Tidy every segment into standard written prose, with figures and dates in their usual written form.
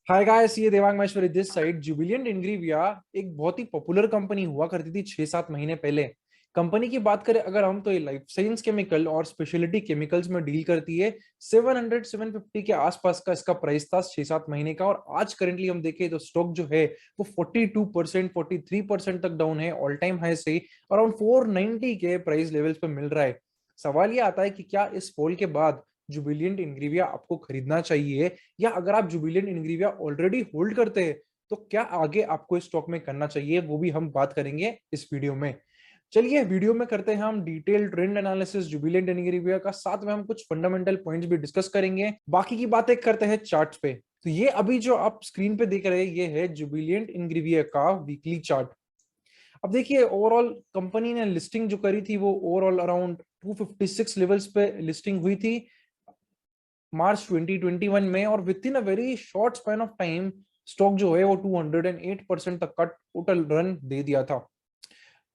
हाय guys, ये Devang Maheshwari this side. Jubilant Ingrevia एक बहुत ही पॉपुलर कंपनी हुआ करती थी 6-7 महीने पहले। कंपनी की बात करें अगर हम, तो ये लाइफ साइंस केमिकल और स्पेशलिटी केमिकल्स में डील करती है। 700-750 के आसपास का इसका प्राइस था 6-7 महीने का, और आज करेंटली हम देखें तो स्टॉक जो है वो 42%, 43% तक डाउन है। ऑल टाइम हाई से अराउंड 490 के प्राइस लेवल्स पे मिल रहा है। सवाल ये आता है कि क्या इस फॉल के बाद जुबिलिएंट इंग्रेविया आपको खरीदना चाहिए, या अगर आप जुबिलिएंट इंग्रेविया ऑलरेडी होल्ड करते हैं तो क्या आगे आपको इस स्टॉक में करना चाहिए, वो भी हम बात करेंगे इस वीडियो में। चलिए वीडियो में करते हैं हम डिटेल ट्रेंड एनालिसिस जुबिलिएंट इंग्रेविया का, साथ में हम कुछ फंडामेंटल पॉइंट्स भी डिस्कस करेंगे। बाकी की बातें करते हैं चार्ट्स पे। तो ये अभी जो आप स्क्रीन पे देख रहे हैं ये है जुबिलिएंट इंग्रेविया का वीकली चार्ट। अब देखिए ओवरऑल कंपनी ने लिस्टिंग जो करी थी वो ओवरऑल अराउंड 256 लेवल्स पे लिस्टिंग हुई थी मार्च 2021 में, और with in a very short span of time stock जो है वो 208% तक का टोटल रन दे दिया था।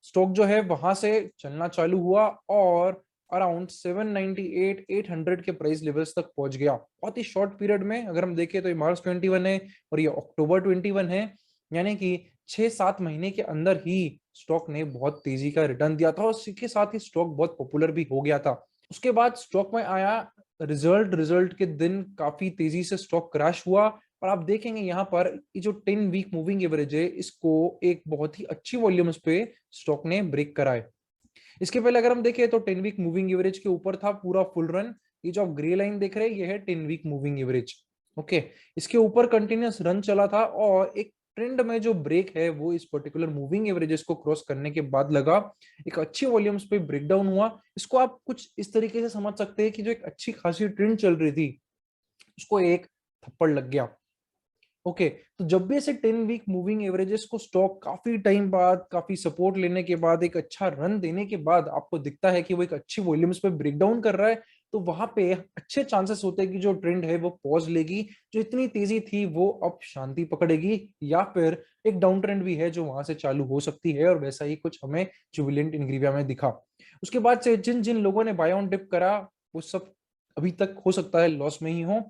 स्टॉक जो है वहां से चलना चालू हुआ और अराउंड 798 800 के प्राइस लेवल्स तक पहुंच गया बहुत ही शॉर्ट पीरियड में। अगर हम देखें तो ये मार्च 21 है और ये अक्टूबर 21 है, यानी कि 6-7 महीने के अंदर ही स्टॉक ने बहुत तेजी का रिटर्न दिया था, और इसके साथ ही स्टॉक बहुत पॉपुलर भी हो गया था। उसके बाद स्टॉक में आया रिजल्ट के दिन काफी तेजी से स्टॉक क्रैश हुआ, और आप देखेंगे यहाँ पर ये जो 10 वीक मूविंग एवरेज है इसको एक बहुत ही अच्छी वॉल्यूम्स पे स्टॉक ने ब्रेक करा है। इसके पहले अगर हम देखें तो 10 वीक मूविंग एवरेज के ऊपर था पूरा फुल रन। ये जो आप ग्रे लाइन देख रहे हैं ये है 10 वीक मूविंग एवरेज। ओके, इसके ऊपर कंटिन्यूअस रन चला था, और एक ट्रेंड में जो ब्रेक है वो इस पर्टिकुलर मूविंग एवरेजेस को क्रॉस करने के बाद लगा। एक अच्छी वॉल्यूम्स पे ब्रेकडाउन हुआ। इसको आप कुछ इस तरीके से समझ सकते हैं कि जो एक अच्छी खासी ट्रेंड चल रही थी उसको एक थप्पड़ लग गया। ओके, तो जब भी ऐसे 10 वीक मूविंग एवरेजेस को स्टॉक काफी टाइम बाद, काफी सपोर्ट लेने के बाद, एक अच्छा रन देने के बाद आपको दिखता है कि वो एक अच्छी वॉल्यूम्स पे ब्रेकडाउन कर रहा है, तो वहां पे अच्छे चांसेस होते हैं कि जो ट्रेंड है वो पॉज लेगी। जो इतनी तेजी थी वो अब शांति पकड़ेगी, या फिर एक डाउन ट्रेंड भी है जो वहां से चालू हो सकती है, और वैसा ही कुछ हमें जुबिलेंट इंग्रेविया में दिखा। उसके बाद से जिन जिन लोगों ने बाय ऑन डिप करा वो सब अभी तक हो सकता है लॉस में ही हो,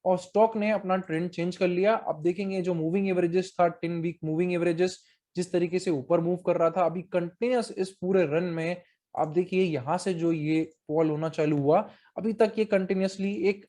और स्टॉक ने अपना ट्रेंड चेंज कर लिया। अब देखेंगे जो मूविंग एवरेजेस था 10 वीक मूविंग एवरेजेस जिस तरीके से ऊपर मूव कर रहा था अभी कंटिन्यूअस इस पूरे रन में, आप देखिए यहां से जो ये फॉल होना चालू हुआ अभी तक ये कंटिन्यूअसली एक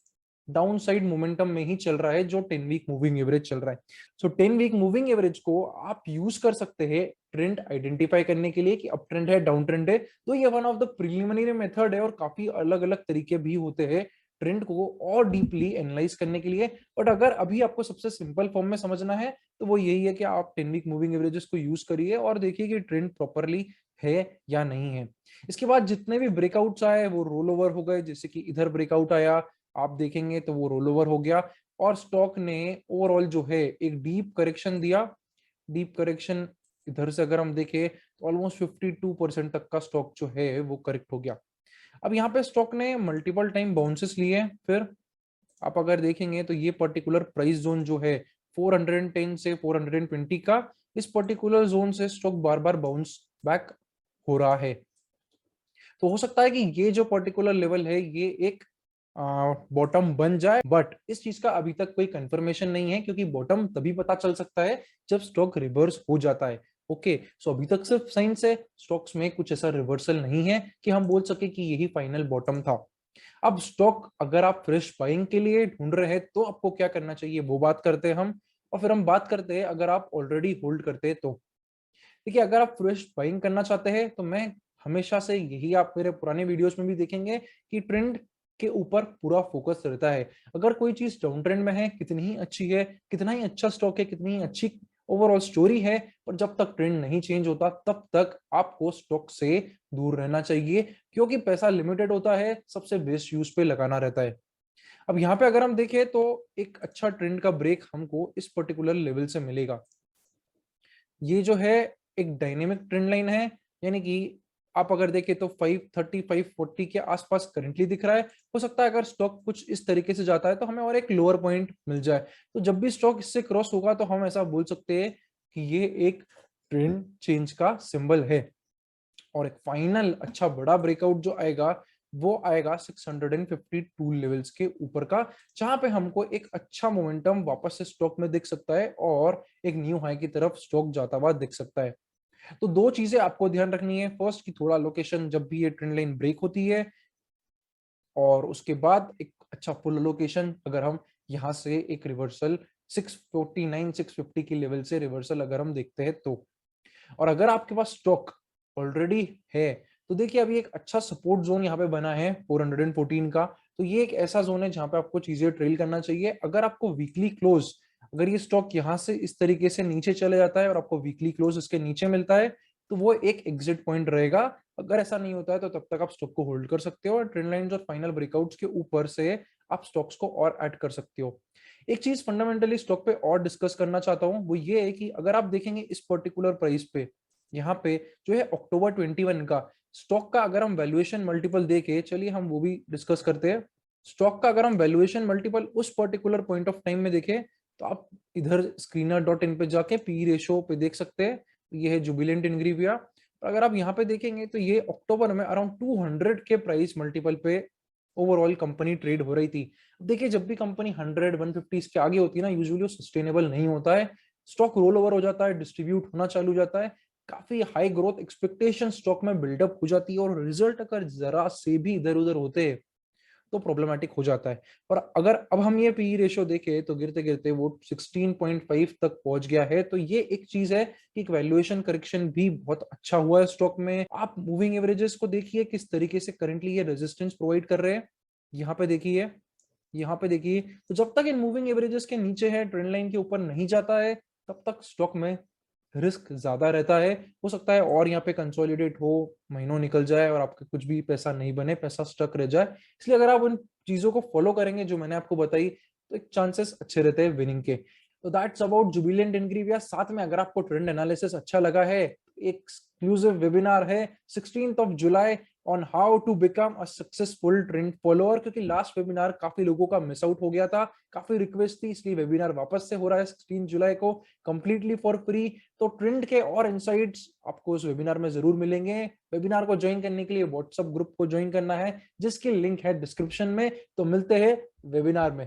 डाउन साइड मोमेंटम में ही चल रहा है जो 10 वीक मूविंग एवरेज चल रहा है। सो 10 वीक मूविंग एवरेज को आप यूज कर सकते हैं ट्रेंड आइडेंटिफाई करने के लिए कि अप ट्रेंड है डाउन ट्रेंड है। तो ये one of the preliminary method है, और काफी अलग अलग तरीके भी होते हैं ट्रेंड को और डीपली एनालाइज करने के लिए। बट अगर अभी आपको सबसे सिंपल फॉर्म में समझना है तो वो यही है कि आप 10 वीक मूविंग एवरेजेस को यूज करिए और देखिए कि ट्रेंड प्रॉपरली है या नहीं है। इसके बाद जितने भी ब्रेकआउट्स आए वो रोल ओवर हो गए, जैसे कि इधर ब्रेकआउट आया आप देखेंगे तो वो रोल ओवर हो गया, और स्टॉक ने ओवरऑल जो है एक डीप करेक्शन दिया। डीप करेक्शन इधर से अगर हम देखें तो ऑलमोस्ट 52% तक का स्टॉक जो है वो करेक्ट हो गया। अब यहाँ पे स्टॉक ने मल्टीपल टाइम बाउंसेस लिए। फिर आप अगर देखेंगे तो ये पर्टिकुलर प्राइस जोन जो है 410 से 420 का, इस पर्टिकुलर जोन से स्टॉक बार बार बाउंस बैक हो रहा है। तो हो सकता है कि ये जो पर्टिकुलर लेवल है ये एक बॉटम बन जाए, बट इस चीज का अभी तक कोई कंफर्मेशन नहीं है, क्योंकि बॉटम तभी पता चल सकता है जब स्टॉक रिवर्स हो जाता है। ओके, सो अभी तक सिर्फ साइंस है, स्टॉक्स में कुछ ऐसा रिवर्सल नहीं है कि हम बोल सके कि यही फाइनल बॉटम था। अब स्टॉक अगर आप फ्रेश बाइंग के लिए ढूंढ रहे हैं तो आपको क्या करना चाहिए वो बात करते हैं हम, और फिर हम बात करते हैं अगर आप ऑलरेडी होल्ड करते हैं तो। देखिए, अगर आप फ्रेश बाइंग करना चाहते हैं तो मैं हमेशा से यही, आप मेरे पुराने वीडियोस में भी देखेंगे कि ट्रेंड के ऊपर पूरा फोकस रहता है। अगर कोई चीज डाउन ट्रेंड में है, कितनी ही अच्छी है, कितना ही अच्छा स्टॉक है, कितनी ही अच्छी ओवरऑल स्टोरी है, पर जब तक ट्रेंड नहीं चेंज होता तब तक आपको स्टॉक से दूर रहना चाहिए, क्योंकि पैसा लिमिटेड होता है, सबसे बेस्ट यूज पे लगाना रहता है। अब यहाँ पे अगर हम देखें तो एक अच्छा ट्रेंड का ब्रेक हमको इस पर्टिकुलर लेवल से मिलेगा। ये जो है एक डायनेमिक ट्रेंड लाइन है, यानी कि आप अगर देखें तो 530 540 के आसपास करंटली दिख रहा है। हो सकता है अगर स्टॉक कुछ इस तरीके से जाता है तो हमें और एक लोअर पॉइंट मिल जाए, तो जब भी स्टॉक इससे क्रॉस होगा तो हम ऐसा बोल सकते हैं कि ये एक ट्रेंड चेंज का सिंबल है, और एक फाइनल अच्छा बड़ा ब्रेकआउट जो आएगा वो आएगा 652 लेवल्स के ऊपर का, जहां पे हमको एक अच्छा मोमेंटम वापस से स्टॉक में दिख सकता है और एक न्यू हाई की तरफ स्टॉक जाता हुआ दिख सकता है। तो दो चीजें आपको ध्यान रखनी है, फर्स्ट की थोड़ा लोकेशन जब भी ये ट्रेंड लाइन ब्रेक होती है, और उसके बाद एक अच्छा फुल लोकेशन अगर हम यहाँ से एक रिवर्सल 649 650 की लेवल से रिवर्सल अगर हम देखते हैं तो। और अगर आपके पास स्टॉक ऑलरेडी है तो देखिए अभी एक अच्छा सपोर्ट जोन यहाँ पे बना है 414 का, तो ये एक ऐसा जोन है जहां पे आपको चीजें ट्रेल करना चाहिए। अगर आपको वीकली क्लोज, अगर ये स्टॉक यहाँ से इस तरीके से नीचे चले जाता है और आपको वीकली क्लोज इसके नीचे मिलता है तो वो एक एग्जिट पॉइंट रहेगा। अगर ऐसा नहीं होता है तो तब तक आप स्टॉक को होल्ड कर सकते हो और ट्रेंड लाइंस और फाइनल ब्रेकआउट्स के ऊपर से आप स्टॉक्स को और ऐड कर सकते हो। एक चीज फंडामेंटली स्टॉक पे और डिस्कस करना चाहता हूँ, वो ये है कि अगर आप देखेंगे इस पर्टिकुलर प्राइस पे, यहाँ पे जो है अक्टूबर 21 का स्टॉक का अगर हम वैल्यूएशन मल्टीपल देके, चलिए हम वो भी डिस्कस करते हैं। स्टॉक का अगर हम वैल्यूएशन मल्टीपल उस पर्टिकुलर पॉइंट ऑफ टाइम में देखें तो आप इधर screener.in पे जाके पी रेशो पे देख सकते हैं, ये है जुबिलेंट इनग्रीविया। अगर आप यहाँ पे देखेंगे तो ये अक्टूबर में अराउंड 200 के प्राइस मल्टीपल पे ओवरऑल कंपनी ट्रेड हो रही थी। देखिए जब भी कंपनी 100 150 के आगे होती है ना, यूजुअली सस्टेनेबल नहीं होता है, स्टॉक रोल ओवर हो जाता है, डिस्ट्रीब्यूट होना चालू हो जाता है, काफी हाई ग्रोथ एक्सपेक्टेशन स्टॉक में बिल्डअप हो जाती है और रिजल्ट अगर जरा से भी इधर उधर होते हैं तो प्रॉब्लमेटिक हो जाता है। और अगर अब हम ये पी रेशियो देखें तो गिरते गिरते वो 16.5 तक पहुंच गया है, तो ये एक चीज है कि एक वैल्यूएशन करेक्शन भी बहुत अच्छा हुआ है स्टॉक में। आप मूविंग एवरेजेस को देखिए किस तरीके से करंटली ये रेजिस्टेंस प्रोवाइड कर रहे हैं, यहाँ पे देखिए, यहाँ पे देखिए। तो जब तक इन मूविंग एवरेजेस के नीचे है, ट्रेंड लाइन के ऊपर नहीं जाता है, तब तक स्टॉक में रिस्क ज्यादा रहता है। हो सकता है और यहाँ पे कंसोलिडेट हो, महीनों निकल जाए और आपके कुछ भी पैसा नहीं बने, पैसा स्टक रह जाए। इसलिए अगर आप उन चीजों को फॉलो करेंगे जो मैंने आपको बताई तो एक चांसेस अच्छे रहते हैं विनिंग के। तो दैट्स अबाउट जुबिलेंट इनग्रीविया। साथ में अगर आपको ट्रेंड एनालिसिस अच्छा लगा है, एक एक्सक्लूसिव वेबिनार है 16th of July on how to become a successful trend follower, क्योंकि लास्ट वेबिनार काफी लोगों का मिस आउट हो गया था, काफी रिक्वेस्ट थी, इसलिए वेबिनार वापस से हो रहा है 16 जुलाई को कंप्लीटली फॉर फ्री। तो ट्रेंड के और इनसाइट्स आपको उस वेबिनार में जरूर मिलेंगे। वेबिनार को ज्वाइन करने के लिए व्हाट्सएप ग्रुप को ज्वाइन करना है जिसकी लिंक है डिस्क्रिप्शन में। तो मिलते हैं वेबिनार में।